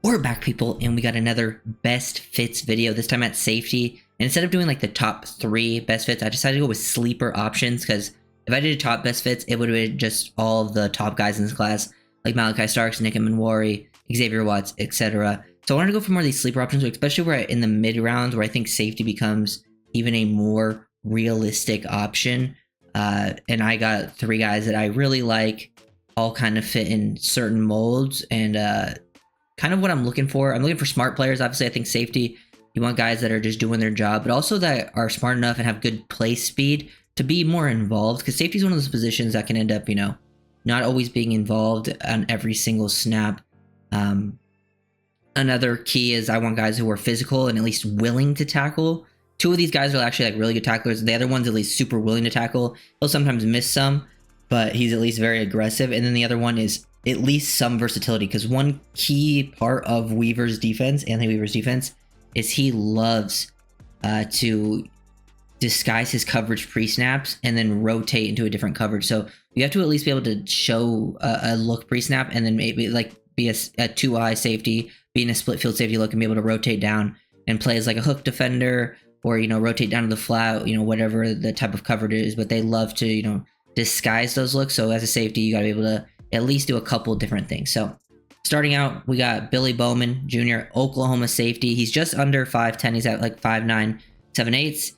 We're back, people, and we got another best fits video, this time at safety. And instead of doing like the top 3 best fits, I decided to go with sleeper options, because if I did top best fits, it would have been just all of the top guys in this class, like Malachi Starks, Nick Manwari, Xavier Watts, etc. So I wanted to go for more of these sleeper options, especially where in the mid rounds, where I think safety becomes even a more realistic option. And I got 3 guys that I really like, all kind of fit in certain molds, and kind of what I'm looking for. I'm looking for smart players. Obviously, I think safety, you want guys that are just doing their job, but also that are smart enough and have good play speed to be more involved, because safety is one of those positions that can end up, not always being involved on every single snap. Another key is I want guys who are physical and at least willing to tackle. 2 of these guys are actually like really good tacklers. The other one's at least super willing to tackle. He'll sometimes miss some, but he's at least very aggressive. And then the other one is at least some versatility, because one key part of Weaver's defense, Anthony Weaver's defense, is he loves to disguise his coverage pre-snaps and then rotate into a different coverage. So you have to at least be able to show a look pre-snap, and then maybe like be a 2-eye safety, be in a split field safety look, and be able to rotate down and play as like a hook defender, or rotate down to the flat, whatever the type of coverage is. But they love to disguise those looks. So as a safety, you got to be able to at least do a couple different things. So starting out, we got Billy Bowman Jr., Oklahoma safety. He's just under 5'10". He's at like 5'9", 7/8",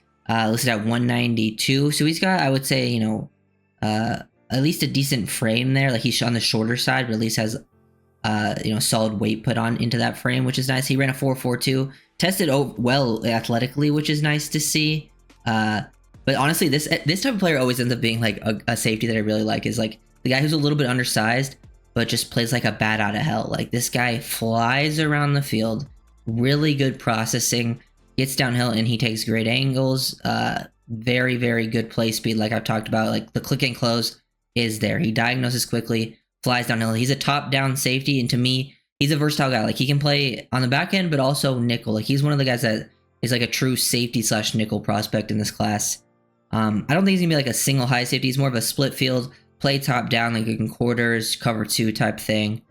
listed at 192. So he's got, I would say, at least a decent frame there. Like he's on the shorter side, but at least has, solid weight put on into that frame, which is nice. He ran a 4.42, tested well athletically, which is nice to see. But honestly, this type of player always ends up being like a safety that I really like, is like the guy who's a little bit undersized, but just plays like a bat out of hell. Like this guy flies around the field, really good processing, gets downhill, and he takes great angles. Very, very good play speed. Like I've talked about, like the click and close is there. He diagnoses quickly, flies downhill. He's a top-down safety, and to me, he's a versatile guy. Like he can play on the back end, but also nickel. Like he's one of the guys that is like a true safety / nickel prospect in this class. I don't think he's gonna be like a single high safety. He's more of a split field, play top down, like in quarters, cover 2 type thing.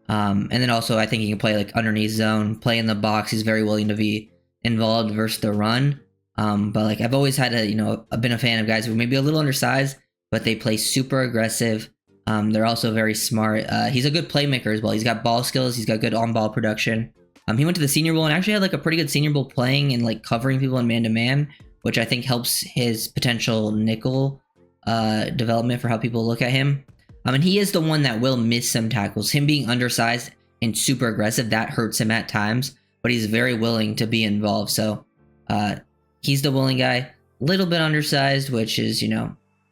And then also I think he can play like underneath zone, play in the box. He's very willing to be involved versus the run. But like I've always had I've been a fan of guys who may be a little undersized, but they play super aggressive. They're also very smart. He's a good playmaker as well. He's got ball skills. He's got good on-ball production. He went to the Senior Bowl and actually had like a pretty good Senior Bowl playing and like covering people in man-to-man, which I think helps his potential nickel development for how people look at him. And he is the one that will miss some tackles. Him being undersized and super aggressive, that hurts him at times, but he's very willing to be involved. So he's the willing guy. Little bit undersized, which is,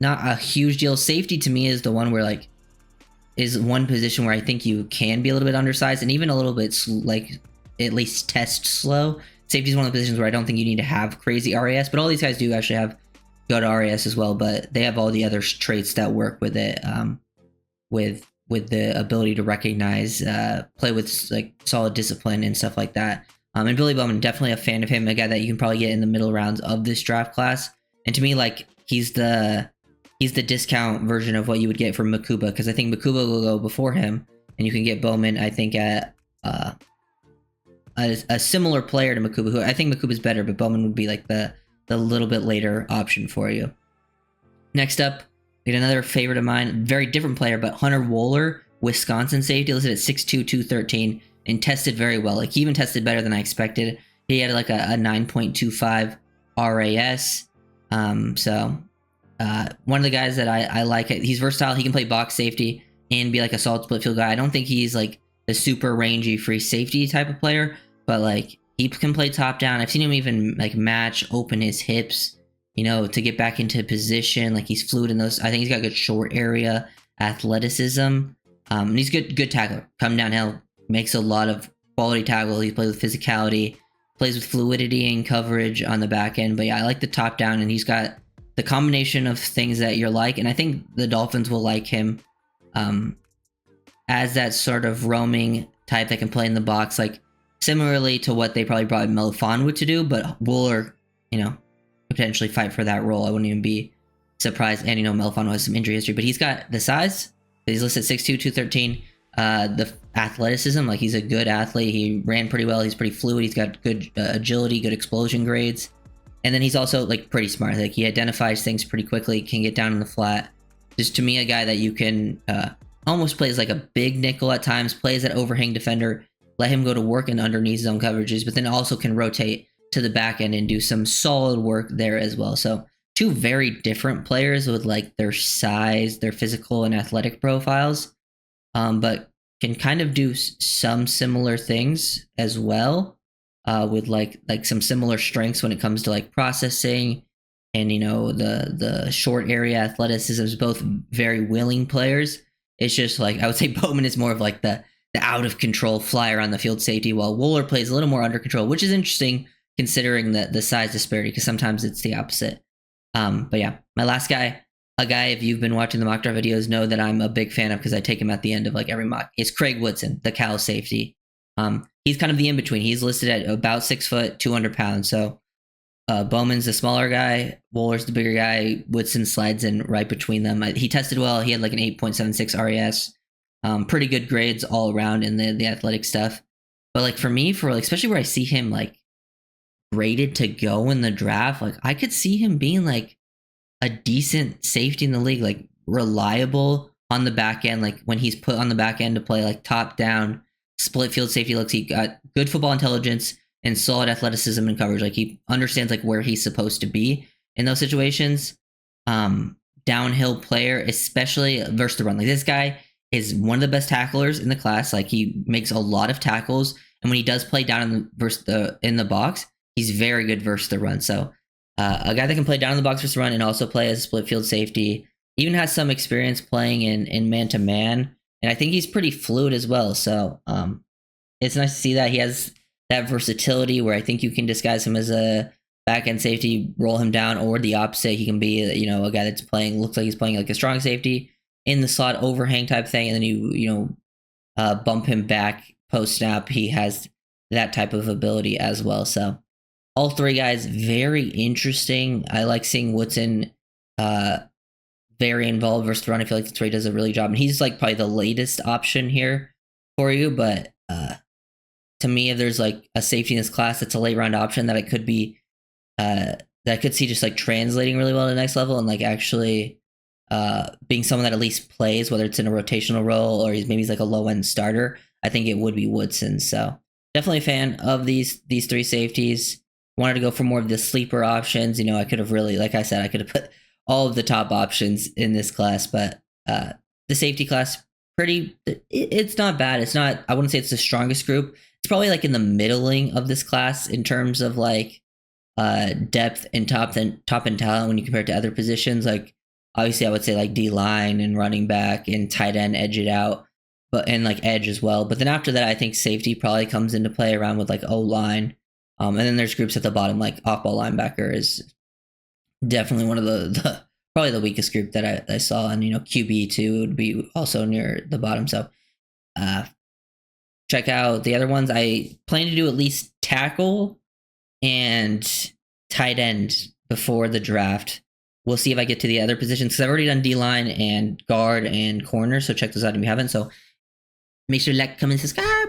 not a huge deal. Safety to me is the one where like is one position where I think you can be a little bit undersized and even a little bit like at least test slow. Safety is one of the positions where I don't think you need to have crazy RAS, but all these guys do actually have good RAS as well, but they have all the other traits that work with it, with the ability to recognize, play with like solid discipline and stuff like that. And Billy Bowman, definitely a fan of him, a guy that you can probably get in the middle rounds of this draft class. And to me, like he's the discount version of what you would get from Makuba, because I think Makuba will go before him, and you can get Bowman, I think, at a similar player to Makuba, who I think Makuba's better, but Bowman would be like the little bit later option for you. Next up, we get another favorite of mine, very different player, but Hunter Wohler, Wisconsin safety, listed at 6'2", 213, and tested very well. Like he even tested better than I expected. He had like a 9.25 RAS. One of the guys that I like, he's versatile. He can play box safety and be like a solid split field guy. I don't think he's like the super rangy free safety type of player, but like he can play top down. I've seen him even like match, open his hips, to get back into position. Like he's fluid in those. I think he's got good short area athleticism. And he's good tackler. Come downhill, makes a lot of quality tackle. He plays with physicality, plays with fluidity and coverage on the back end. But yeah, I like the top down, and he's got the combination of things that you're like, and I think the Dolphins will like him as that sort of roaming type that can play in the box, like similarly to what they probably brought Melifonwu to do, but Wohler, potentially fight for that role. I wouldn't even be surprised. And Melifonwu has some injury history, but he's got the size. He's listed 6'2", 213. the athleticism. Like he's a good athlete. He ran pretty well. He's pretty fluid. He's got good agility, good explosion grades. And then he's also like pretty smart. Like he identifies things pretty quickly, can get down in the flat. Just to me, a guy that you can almost plays like a big nickel at times, plays at overhang defender, let him go to work in underneath zone coverages, but then also can rotate to the back end and do some solid work there as well. So two very different players with like their size, their physical and athletic profiles, but can kind of do some similar things as well, with like some similar strengths when it comes to like processing and the short area athleticism. Is both very willing players. It's just like I would say Bowman is more of like the out of control flyer on the field safety, while Wohler plays a little more under control, which is interesting considering the size disparity, because sometimes it's the opposite. But yeah, my last guy, a guy, if you've been watching the mock draft videos, know that I'm a big fan of because I take him at the end of like every mock. It's Craig Woodson, the Cal safety. He's kind of the in between. He's listed at about 6 foot, 200 pounds. So Bowman's the smaller guy, Wohler's the bigger guy. Woodson slides in right between them. He tested well. He had like an 8.76 RAS. Pretty good grades all around in the athletic stuff. But like for me, for like especially where I see him like graded to go in the draft, like I could see him being like a decent safety in the league, like reliable on the back end. Like when he's put on the back end to play like top down split field safety looks, he got good football intelligence and solid athleticism and coverage. Like he understands like where he's supposed to be in those situations. Downhill player, especially versus the run. Like this guy is one of the best tacklers in the class. Like he makes a lot of tackles, and when he does play down in the box, he's very good versus the run. So a guy that can play down in the box versus the run and also play as a split field safety, even has some experience playing in man to man, and I think he's pretty fluid as well. So it's nice to see that he has that versatility where I think you can disguise him as a back end safety, roll him down, or the opposite. He can be a guy that's looks like he's playing like a strong safety in the slot overhang type thing, and then you bump him back post snap. He has that type of ability as well. So all three guys very interesting. I like seeing Woodson very involved versus the run. I feel like that's where he does a really job, and he's like probably the latest option here for you. But to me, if there's like a safety in this class that's a late round option that it could be, that I could see just like translating really well to the next level and like actually being someone that at least plays, whether it's in a rotational role or maybe he's like a low end starter, I think it would be Woodson. So definitely a fan of these three safeties. Wanted to go for more of the sleeper options. I could have really, like I said, I could have put all of the top options in this class, but the safety class, it's not bad. It's not, I wouldn't say it's the strongest group. It's probably like in the middling of this class in terms of like depth and top end talent when you compare it to other positions. Like obviously I would say like D-line and running back and tight end edge it out, and like edge as well. But then after that, I think safety probably comes into play around with like O-line. And then there's groups at the bottom, like off-ball linebacker is definitely one of the probably the weakest group that I saw. And, QB too would be also near the bottom. So check out the other ones. I plan to do at least tackle and tight end before the draft. We'll see if I get to the other positions because I've already done D-line and guard and corner. So check those out if you haven't. So make sure to like, comment, subscribe.